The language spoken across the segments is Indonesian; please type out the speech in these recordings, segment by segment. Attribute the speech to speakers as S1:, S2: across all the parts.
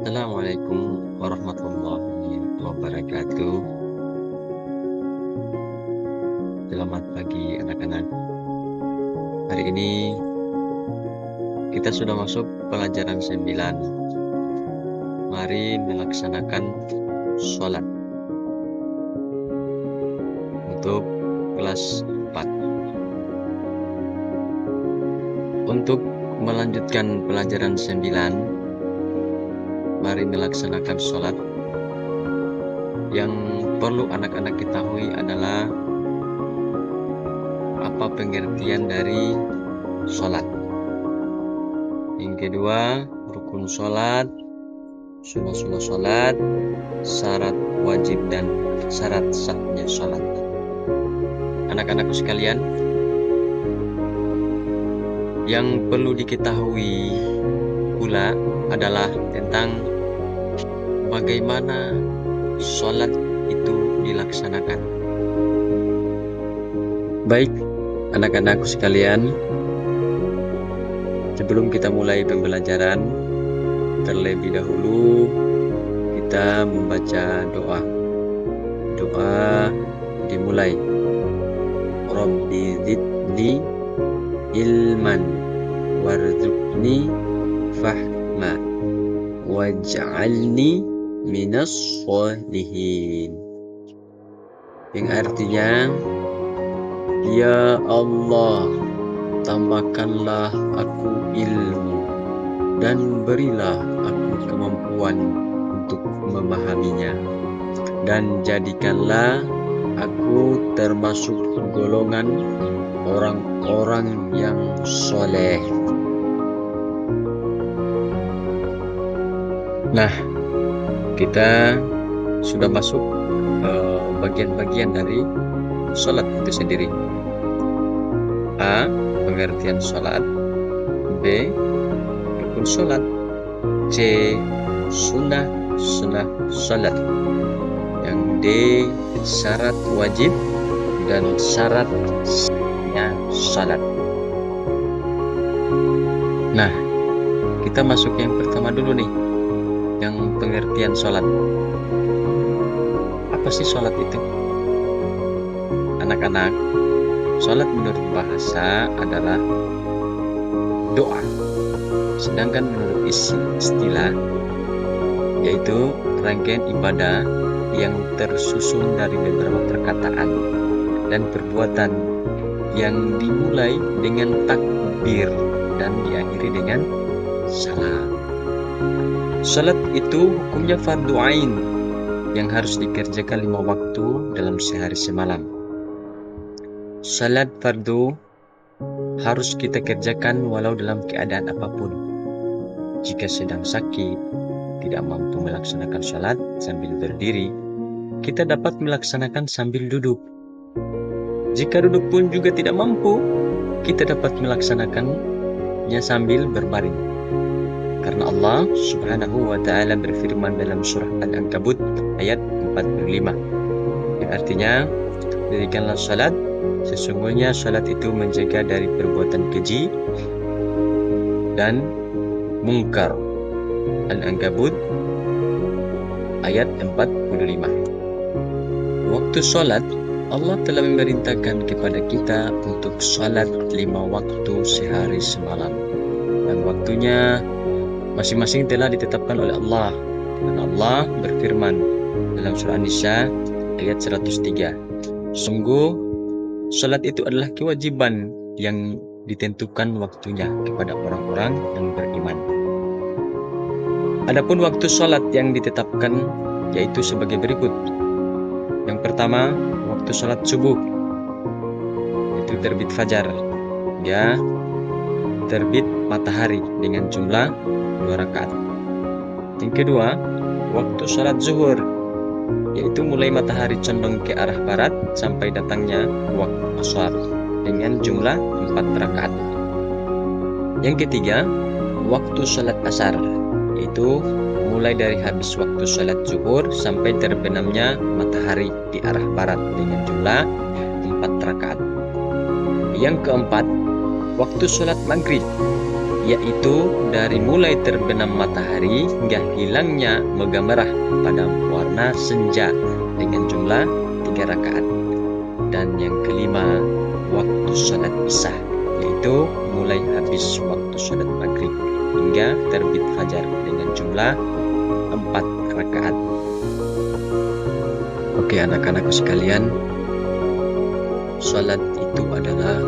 S1: Assalamualaikum warahmatullahi wabarakatuh. Selamat pagi anak-anak. Hari ini kita sudah masuk pelajaran 9. Mari melaksanakan sholat untuk kelas 4. Untuk melanjutkan pelajaran 9, mari melaksanakan sholat. Yang perlu anak-anak ketahui adalah apa pengertian dari sholat. Yang kedua, rukun sholat, sunnah-sunnah sholat, syarat wajib dan syarat sahnya sholat. Anak-anakku sekalian, yang perlu diketahui pula adalah tentang bagaimana sholat itu dilaksanakan. Baik, anak-anakku sekalian, sebelum kita mulai pembelajaran, terlebih dahulu kita membaca doa. Doa dimulai, Rabbi zidni ilman warzuqni fahma waj'alni minas sholihin. Yang artinya, ya Allah, tambahkanlah aku ilmu dan berilah aku kemampuan untuk memahaminya, dan jadikanlah aku termasuk golongan orang-orang yang soleh. Nah, kita sudah masuk bagian-bagian dari sholat itu sendiri. A. Pengertian sholat. B. Rukun sholat. C. Sunnah sholat. Yang D. Syarat wajib dan syarat sahnya sholat. Nah, kita masuk yang pertama dulu nih, yang pengertian sholat. Apa sih sholat itu? Anak-anak, sholat menurut bahasa adalah doa, sedangkan menurut istilah yaitu rangkaian ibadah yang tersusun dari beberapa perkataan dan perbuatan yang dimulai dengan takbir dan diakhiri dengan salam. Salat itu hukumnya fardu ain yang harus dikerjakan 5 waktu dalam sehari semalam. Salat fardu harus kita kerjakan walau dalam keadaan apapun. Jika sedang sakit, tidak mampu melaksanakan salat sambil berdiri, kita dapat melaksanakan sambil duduk. Jika duduk pun juga tidak mampu, kita dapat melaksanakannya sambil berbaring. Karena Allah Subhanahu wa ta'ala berfirman dalam surah Al-Ankabut ayat 45. Yang artinya, dirikanlah salat, sesungguhnya salat itu menjaga dari perbuatan keji dan mungkar. Al-Ankabut ayat 45. Waktu salat, Allah telah memerintahkan kepada kita untuk salat 5 waktu sehari semalam. Dan waktunya masing-masing telah ditetapkan oleh Allah. Dan Allah berfirman dalam surah An-Nisa ayat 103. Sungguh, salat itu adalah kewajiban yang ditentukan waktunya kepada orang-orang yang beriman. Adapun waktu salat yang ditetapkan yaitu sebagai berikut. Yang pertama, waktu salat subuh, yaitu terbit fajar, ya, terbit matahari dengan jumlah 2 rakaat. Yang kedua, waktu salat zuhur, yaitu mulai matahari condong ke arah barat sampai datangnya waktu asar dengan jumlah 4 rakaat. Yang ketiga, waktu salat asar, yaitu mulai dari habis waktu salat zuhur sampai terbenamnya matahari di arah barat dengan jumlah 4 rakaat. Yang keempat, waktu salat maghrib, yaitu dari mulai terbenam matahari hingga hilangnya mega merah pada warna senja dengan jumlah 3 rakaat. Dan yang kelima, waktu sholat isya, yaitu mulai habis waktu sholat maghrib hingga terbit fajar dengan jumlah 4 rakaat. Oke anak-anakku sekalian, sholat itu adalah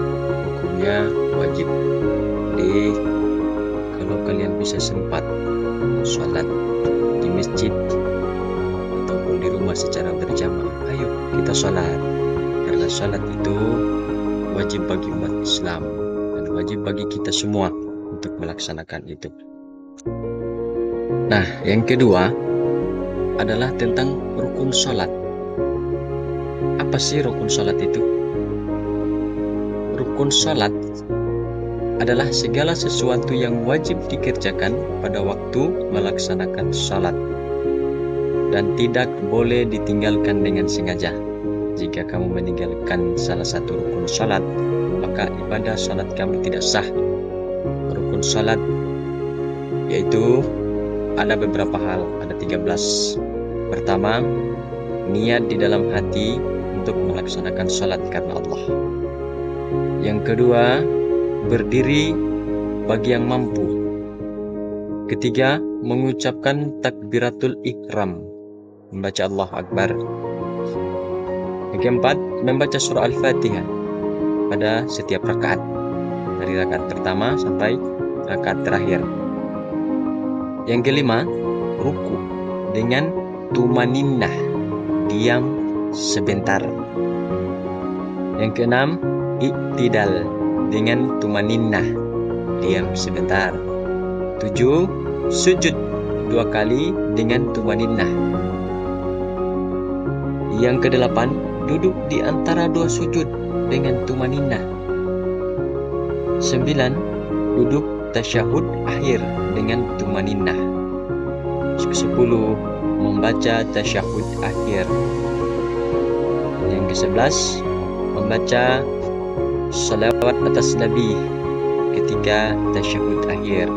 S1: hukumnya wajib. Jadi kalau kalian bisa sempat sholat di masjid ataupun di rumah secara berjamaah, ayo kita sholat. Karena sholat itu wajib bagi umat Islam dan wajib bagi kita semua untuk melaksanakan itu. Nah, yang kedua adalah tentang rukun sholat. Apa sih rukun sholat itu? Rukun sholat adalah segala sesuatu yang wajib dikerjakan pada waktu melaksanakan sholat dan tidak boleh ditinggalkan dengan sengaja. Jika kamu meninggalkan salah satu rukun sholat, maka ibadah sholat kamu tidak sah. Rukun sholat yaitu ada beberapa hal, ada 13. Pertama, niat di dalam hati untuk melaksanakan sholat karena Allah. Yang kedua, berdiri bagi yang mampu. Ketiga, mengucapkan takbiratul ihram, membaca Allah Akbar. Yang keempat, membaca surah Al-Fatihah pada setiap rakaat, dari rakaat pertama sampai rakaat terakhir. Yang kelima, ruku dengan tumaninnah, diam sebentar. Yang keenam, iktidal dengan tumaninnah, diam sebentar. 7, sujud 2 kali dengan tumaninnah. Yang kedelapan, duduk di antara 2 sujud dengan tumaninnah. 9, duduk tasyahud akhir dengan tumaninnah. 10, membaca tasyahud akhir. Yang ke-11, membaca salawat atas Nabi ketika tasyahud akhir.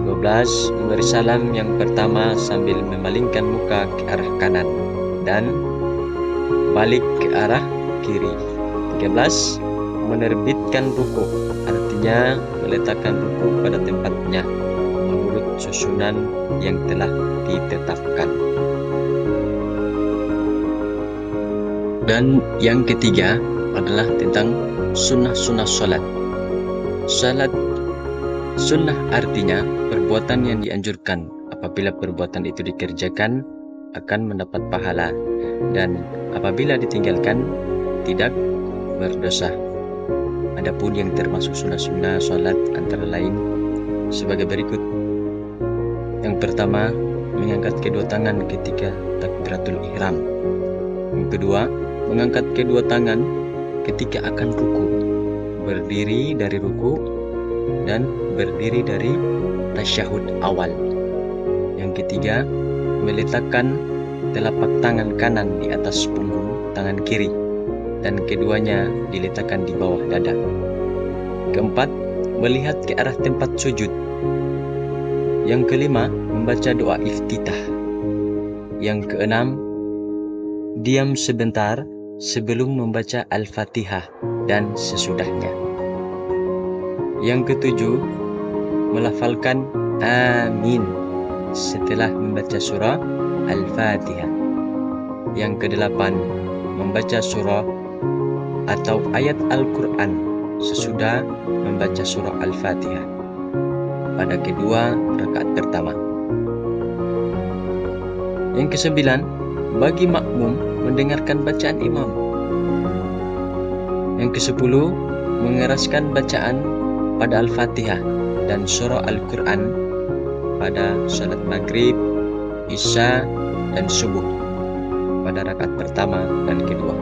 S1: 12, memberi salam yang pertama sambil memalingkan muka ke arah kanan dan balik ke arah kiri. 13, menerbitkan ruku, artinya meletakkan ruku pada tempatnya menurut susunan yang telah ditetapkan. Dan yang ketiga adalah tentang sunnah-sunnah sholat. Sholat sunnah artinya perbuatan yang dianjurkan. Apabila perbuatan itu dikerjakan akan mendapat pahala, dan apabila ditinggalkan tidak berdosa. Adapun yang termasuk sunnah-sunnah sholat antara lain sebagai berikut. Yang pertama, mengangkat kedua tangan ketika takbiratul ihram. Yang kedua, mengangkat kedua tangan ketika akan ruku, berdiri dari ruku dan berdiri dari tasyahud awal. Yang ketiga, meletakkan telapak tangan kanan di atas punggung tangan kiri dan keduanya diletakkan di bawah dada. Keempat, melihat ke arah tempat sujud. Yang kelima, membaca doa iftitah. Yang keenam, diam sebentar sebelum membaca Al-Fatihah dan sesudahnya. Yang ketujuh, melafalkan amin setelah membaca surah Al-Fatihah. Yang kedelapan, membaca surah atau ayat Al-Quran sesudah membaca surah Al-Fatihah pada kedua rakaat pertama. Yang kesembilan, bagi makmum mendengarkan bacaan imam. Yang kesepuluh, mengeraskan bacaan pada Al-Fatihah dan surah Al-Quran pada salat maghrib, isya, dan subuh pada rakaat pertama dan kedua.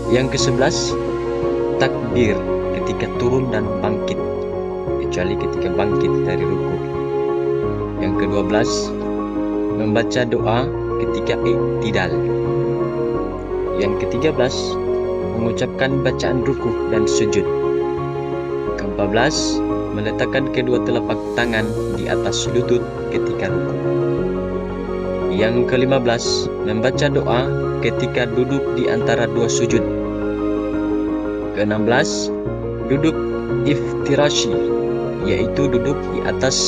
S1: Yang ke-11, takbir ketika turun dan bangkit, kecuali ketika bangkit dari ruku. Yang ke-12, membaca doa ketika iktidal. Yang ke-13, mengucapkan bacaan ruku dan sujud. Ke-14, meletakkan kedua telapak tangan di atas lutut ketika rukuk. Yang ke-15, membaca doa ketika duduk di antara dua sujud. Ke-16, duduk iftirashi, yaitu duduk di atas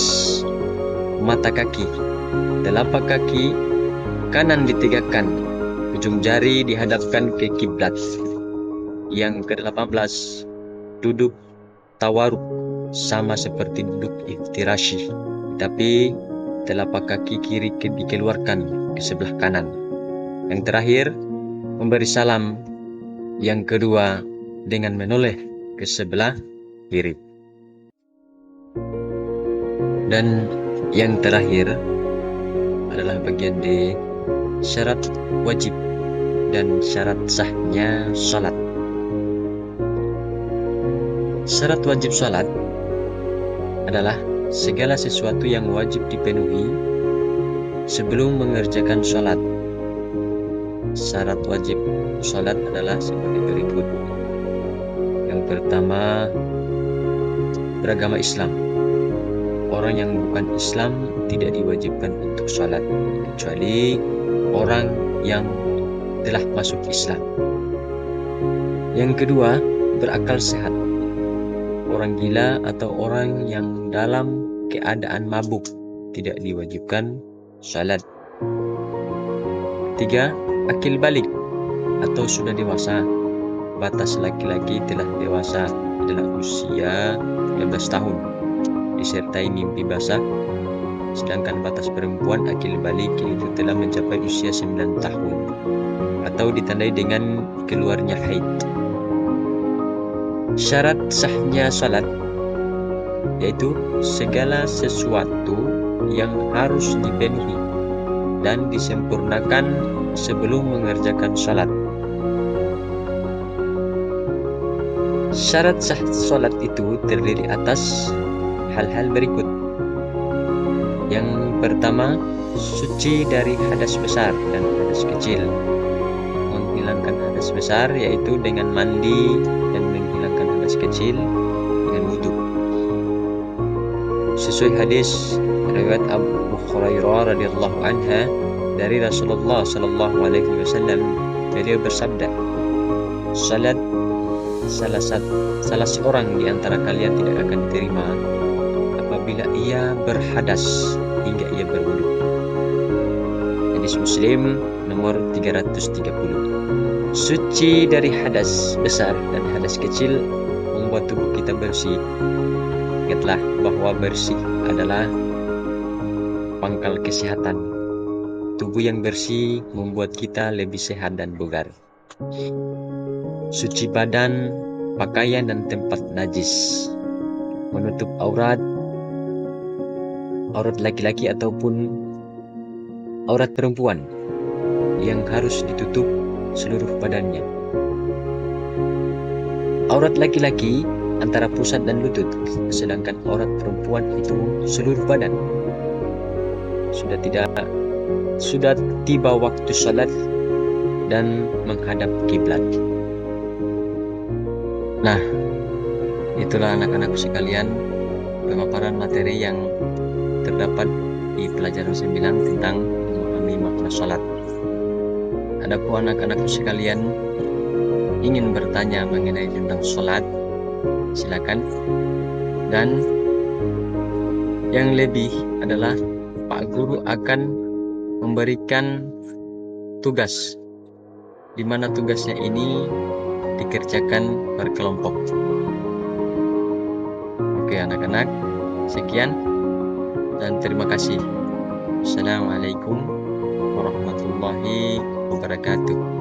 S1: mata kaki. Telapak kaki kanan ditegakkan, ujung jari dihadapkan ke kiblat. Yang ke-18, duduk tawaruk, sama seperti duduk iftirashi, tapi telapak kaki kiri dikeluarkan ke sebelah kanan. Yang terakhir, memberi salam. Yang kedua, dengan menoleh ke sebelah kiri. Dan yang terakhir adalah bagian D, syarat wajib dan syarat sahnya salat. Syarat wajib salat adalah segala sesuatu yang wajib dipenuhi sebelum mengerjakan salat. Syarat wajib salat adalah sebagai berikut. Yang pertama, beragama Islam. Orang yang bukan Islam tidak diwajibkan untuk salat, kecuali orang yang telah masuk Islam. Yang kedua, berakal sehat. Orang gila atau orang yang dalam keadaan mabuk tidak diwajibkan salat. Tiga, akil balik atau sudah dewasa. Batas laki-laki telah dewasa adalah usia 15 tahun disertai mimpi basah, sedangkan batas perempuan akil balik itu telah mencapai usia 9 tahun atau ditandai dengan keluarnya haid. Syarat sahnya salat yaitu segala sesuatu yang harus dipenuhi dan disempurnakan sebelum mengerjakan salat. Syarat sah salat itu terdiri atas hal-hal berikut. Yang pertama, suci dari hadas besar dan hadas kecil. Menghilangkan hadas besar yaitu dengan mandi dan menghilangkan hadas kecil dengan wudu. Sesuai hadis riwayat Abu Hurairah radhiyallahu anha dari Rasulullah sallallahu alaihi wasallam, beliau bersabda, salat salah seorang di antara kalian tidak akan diterima apabila ia berhadas hingga ia berwudu. Hadis Muslim nomor 330. Suci dari hadas besar dan hadas kecil membuat tubuh kita bersih. Ingatlah bahwa bersih adalah pangkal kesehatan. Tubuh yang bersih membuat kita lebih sehat dan bugar. Suci badan, pakaian dan tempat najis. Menutup aurat laki-laki ataupun aurat perempuan yang harus ditutup seluruh badannya. Aurat laki-laki antara pusat dan lutut, sedangkan aurat perempuan itu seluruh badan. Sudah tiba waktu salat dan menghadap kiblat. Nah, itulah anak-anakku sekalian pemaparan materi yang terdapat di pelajaran 9 tentang memahami makna salat. Adapun anak-anakku sekalian ingin bertanya mengenai tentang salat, silakan. Dan yang lebih adalah Pak Guru akan memberikan tugas, di mana tugasnya ini dikerjakan berkelompok. Oke anak-anak, sekian dan terima kasih. Assalamualaikum warahmatullahi wabarakatuh.